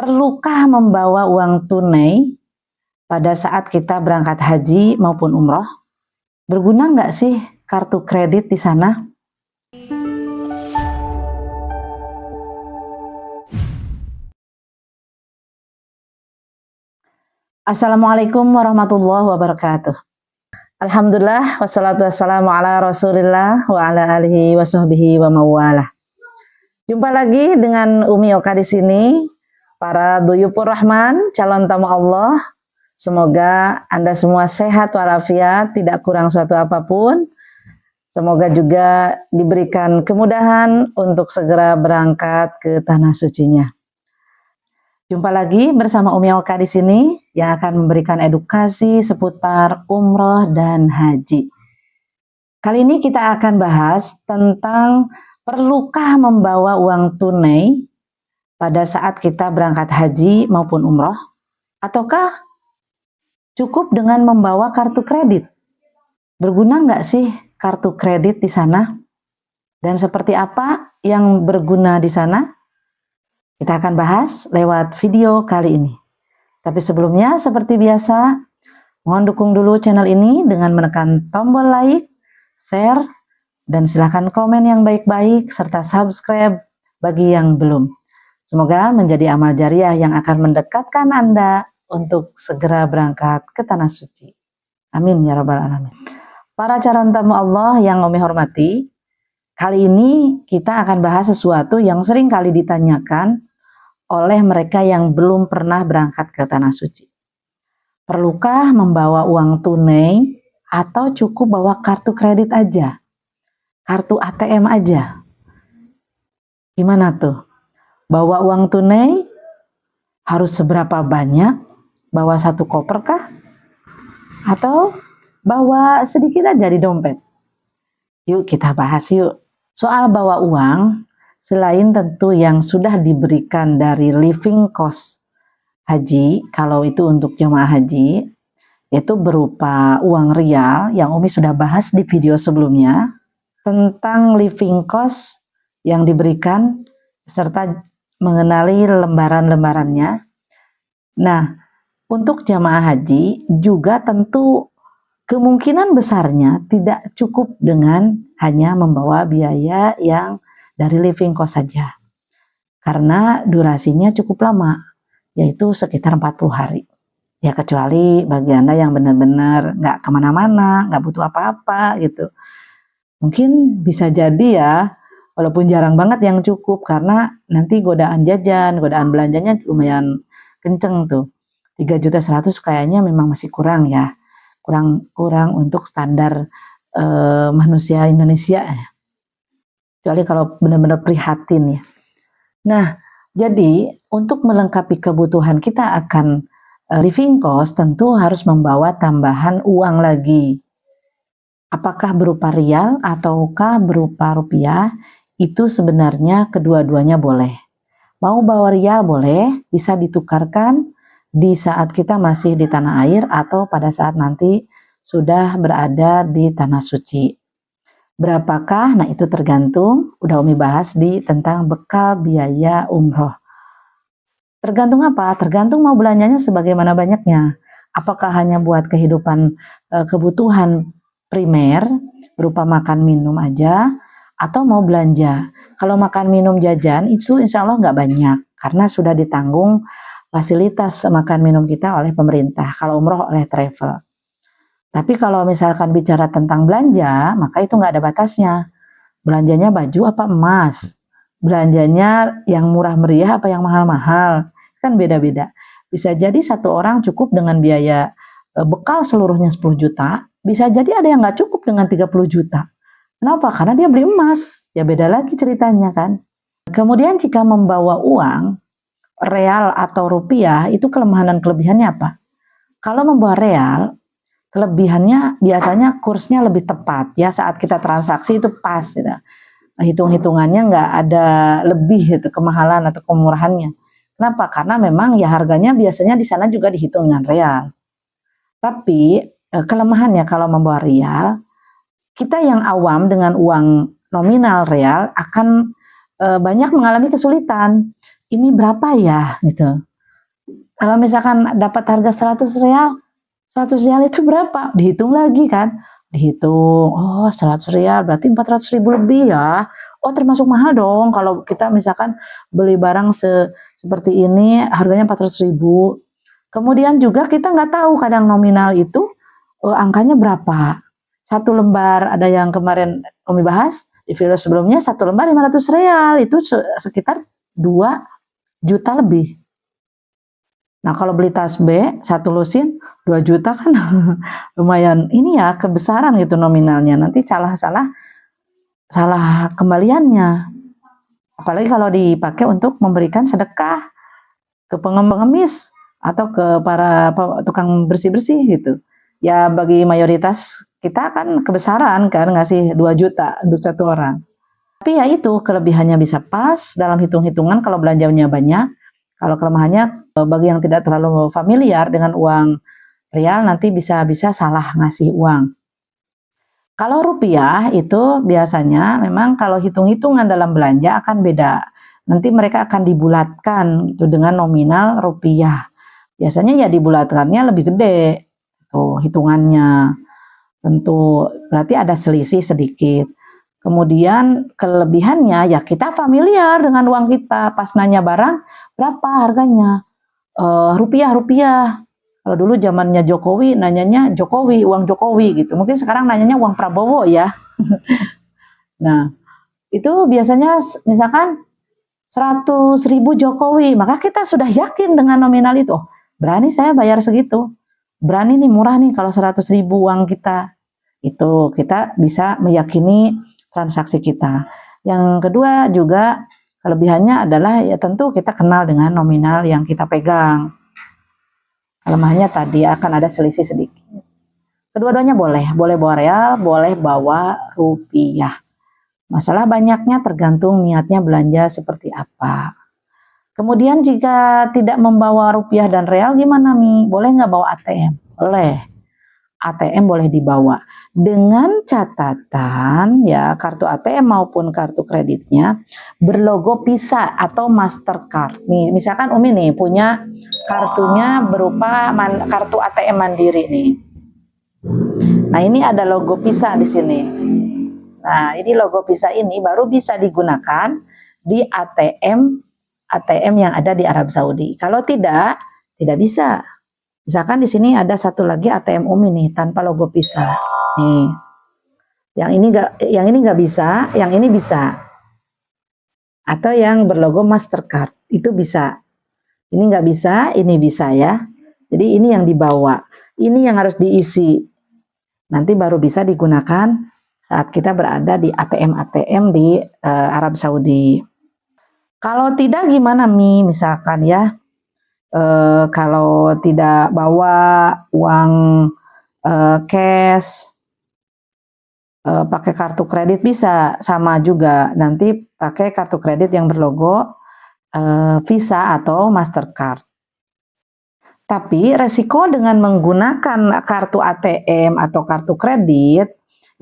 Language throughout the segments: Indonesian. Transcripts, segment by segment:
Perlukah membawa uang tunai pada saat kita berangkat haji maupun umroh? Berguna nggak sih kartu kredit di sana? Assalamualaikum warahmatullahi wabarakatuh. Alhamdulillah wassalatu wassalamu ala rasulillah wa ala alihi wa sahbihi wa mawalah. Jumpa lagi dengan Umi Oka di sini, para duyupur rahman, calon tamu Allah. Semoga Anda semua sehat walafiat, tidak kurang suatu apapun. Semoga juga diberikan kemudahan untuk segera berangkat ke tanah sucinya. Jumpa lagi bersama Umi Oka di sini yang akan memberikan edukasi seputar umroh dan haji. Kali ini kita akan bahas tentang perlukah membawa uang tunai pada saat kita berangkat haji maupun umroh, ataukah cukup dengan membawa kartu kredit? Berguna nggak sih kartu kredit di sana? Dan seperti apa yang berguna di sana? Kita akan bahas lewat video kali ini. Tapi sebelumnya, seperti biasa, mohon dukung dulu channel ini dengan menekan tombol like, share, dan silahkan komen yang baik-baik, serta subscribe bagi yang belum. Semoga menjadi amal jariah yang akan mendekatkan Anda untuk segera berangkat ke tanah suci. Amin ya rabbal alamin. Para calon tamu Allah yang Umi hormati, kali ini kita akan bahas sesuatu yang sering kali ditanyakan oleh mereka yang belum pernah berangkat ke tanah suci. Perlukah membawa uang tunai atau cukup bawa kartu kredit aja? Kartu ATM aja? Gimana tuh? Bawa uang tunai harus seberapa banyak? Bawa satu koper kah? Atau bawa sedikit aja di dompet? Yuk kita bahas yuk. Soal bawa uang, selain tentu yang sudah diberikan dari living cost haji, kalau itu untuk jemaah haji, itu berupa uang rial yang Umi sudah bahas di video sebelumnya tentang living cost yang diberikan serta mengenali lembaran-lembarannya. Nah, untuk jamaah haji juga tentu kemungkinan besarnya tidak cukup dengan hanya membawa biaya yang dari living cost saja. Karena durasinya cukup lama, yaitu sekitar 40 hari. Ya kecuali bagi Anda yang benar-benar nggak kemana-mana, nggak butuh apa-apa gitu. Mungkin bisa jadi ya, walaupun jarang banget yang cukup, karena nanti godaan jajan, godaan belanjanya lumayan kenceng tuh. 3.100.000 kayaknya memang masih kurang ya, kurang untuk standar manusia Indonesia ya. Kecuali kalau benar-benar prihatin ya. Nah, jadi untuk melengkapi kebutuhan kita akan living cost tentu harus membawa tambahan uang lagi. Apakah berupa rial ataukah berupa rupiah, itu sebenarnya kedua-duanya boleh. Mau bawa rial boleh, bisa ditukarkan di saat kita masih di tanah air atau pada saat nanti sudah berada di tanah suci. Berapakah? Nah itu tergantung, udah Umi bahas di tentang bekal biaya umroh. Tergantung apa? Tergantung mau belanjanya sebagaimana banyaknya. Apakah hanya buat kehidupan kebutuhan primer berupa makan minum aja atau mau belanja? Kalau makan minum jajan itu insya Allah nggak banyak karena sudah ditanggung fasilitas makan minum kita oleh pemerintah, kalau umroh oleh travel. Tapi kalau misalkan bicara tentang belanja, maka itu nggak ada batasnya. Belanjanya baju apa emas? Belanjanya yang murah meriah apa yang mahal-mahal? Kan beda-beda. Bisa jadi satu orang cukup dengan biaya bekal seluruhnya 10 juta, bisa jadi ada yang nggak cukup dengan 30 juta. Kenapa? Karena dia beli emas. Ya beda lagi ceritanya kan. Kemudian jika membawa uang, real atau rupiah, itu kelemahan dan kelebihannya apa? Kalau membawa real, kelebihannya biasanya kursnya lebih tepat ya, saat kita transaksi itu pas gitu. Hitung-hitungannya nggak ada lebih itu kemahalan atau kemurahannya. Kenapa? Karena memang ya harganya biasanya di sana juga dihitung dengan real. Tapi kelemahannya kalau membawa rial, kita yang awam dengan uang nominal real akan banyak mengalami kesulitan. Ini berapa ya gitu. Kalau misalkan dapat harga 100 real, 100 real itu berapa? Dihitung lagi kan. Dihitung, oh 100 real berarti 400 ribu lebih ya. Oh termasuk mahal dong kalau kita misalkan beli barang seperti ini harganya 400 ribu. Kemudian juga kita nggak tahu kadang nominal itu angkanya berapa. Satu lembar, ada yang kemarin kami bahas di video sebelumnya, satu lembar 500 real, itu sekitar 2 juta lebih. Nah kalau beli tas B, satu lusin 2 juta kan lumayan ini ya, kebesaran gitu nominalnya. Nanti salah kembaliannya. Apalagi kalau dipakai untuk memberikan sedekah ke pengemis atau ke para tukang bersih-bersih gitu. Ya bagi mayoritas kita kan kebesaran kan ngasih 2 juta untuk satu orang. Tapi ya itu kelebihannya bisa pas dalam hitung-hitungan kalau belanjanya banyak. Kalau kelemahannya bagi yang tidak terlalu familiar dengan uang real nanti bisa salah ngasih uang. Kalau rupiah itu biasanya memang kalau hitung-hitungan dalam belanja akan beda. Nanti mereka akan dibulatkan itu dengan nominal rupiah. Biasanya ya dibulatkannya lebih gede tuh hitungannya. Tentu berarti ada selisih sedikit. Kemudian kelebihannya ya kita familiar dengan uang kita. Pas nanya barang berapa harganya? Rupiah. Kalau dulu zamannya Jokowi nanyanya Jokowi, uang Jokowi gitu. Mungkin sekarang nanyanya uang Prabowo ya. Nah, itu biasanya misalkan 100 ribu Jokowi, maka kita sudah yakin dengan nominal itu. Oh, berani saya bayar segitu. Berani nih murah nih kalau 100 ribu uang kita. Itu kita bisa meyakini transaksi kita. Yang kedua juga kelebihannya adalah ya tentu kita kenal dengan nominal yang kita pegang. Kelemahannya tadi akan ada selisih sedikit. Kedua-duanya boleh bawa real, boleh bawa rupiah. Masalah banyaknya tergantung niatnya belanja seperti apa. Kemudian jika tidak membawa rupiah dan real gimana Mi? Boleh nggak bawa ATM? Boleh. ATM boleh dibawa dengan catatan ya kartu ATM maupun kartu kreditnya berlogo Visa atau Mastercard. Nih, misalkan Umi nih punya kartunya berupa kartu ATM Mandiri nih. Nah ini ada logo Visa di sini. Nah ini logo Visa ini baru bisa digunakan di ATM yang ada di Arab Saudi. Kalau tidak bisa. Misalkan di sini ada satu lagi ATM Umi nih tanpa logo Visa. Nih. Yang ini nggak bisa, yang ini bisa. Atau yang berlogo Mastercard itu bisa. Ini nggak bisa, ini bisa ya. Jadi ini yang dibawa. Ini yang harus diisi. Nanti baru bisa digunakan saat kita berada di ATM di Arab Saudi. Kalau tidak gimana Mi? Misalkan ya. Kalau tidak bawa uang cash, pakai kartu kredit bisa sama juga. Nanti pakai kartu kredit yang berlogo Visa atau Mastercard. Tapi resiko dengan menggunakan kartu ATM atau kartu kredit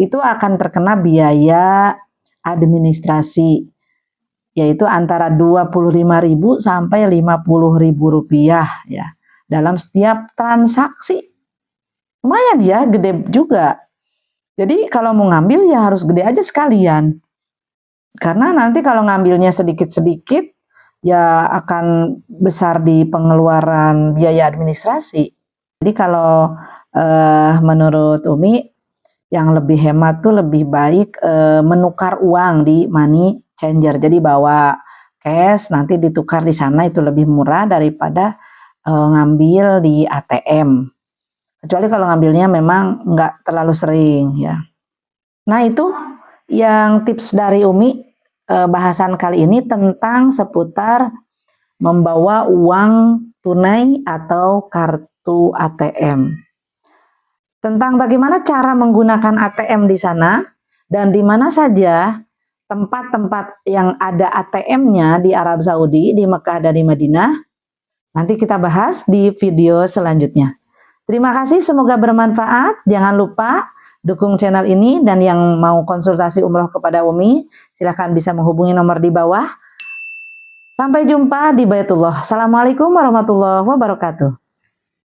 itu akan terkena biaya administrasi, yaitu antara 25.000 sampai 50.000 rupiah ya dalam setiap transaksi. Lumayan ya, gede juga. Jadi kalau mau ngambil ya harus gede aja sekalian. Karena nanti kalau ngambilnya sedikit-sedikit ya akan besar di pengeluaran biaya administrasi. Jadi kalau menurut Umi yang lebih hemat tuh lebih baik menukar uang di money changer. Jadi bawa cash nanti ditukar di sana itu lebih murah daripada ngambil di ATM. Kecuali kalau ngambilnya memang nggak terlalu sering ya. Nah itu yang tips dari Umi bahasan kali ini tentang seputar membawa uang tunai atau kartu ATM. Tentang bagaimana cara menggunakan ATM di sana dan di mana saja tempat-tempat yang ada ATM-nya di Arab Saudi, di Mekah dan di Madinah. Nanti kita bahas di video selanjutnya. Terima kasih, semoga bermanfaat. Jangan lupa dukung channel ini dan yang mau konsultasi umroh kepada Umi, silahkan bisa menghubungi nomor di bawah. Sampai jumpa di Baitullah. Assalamualaikum warahmatullahi wabarakatuh.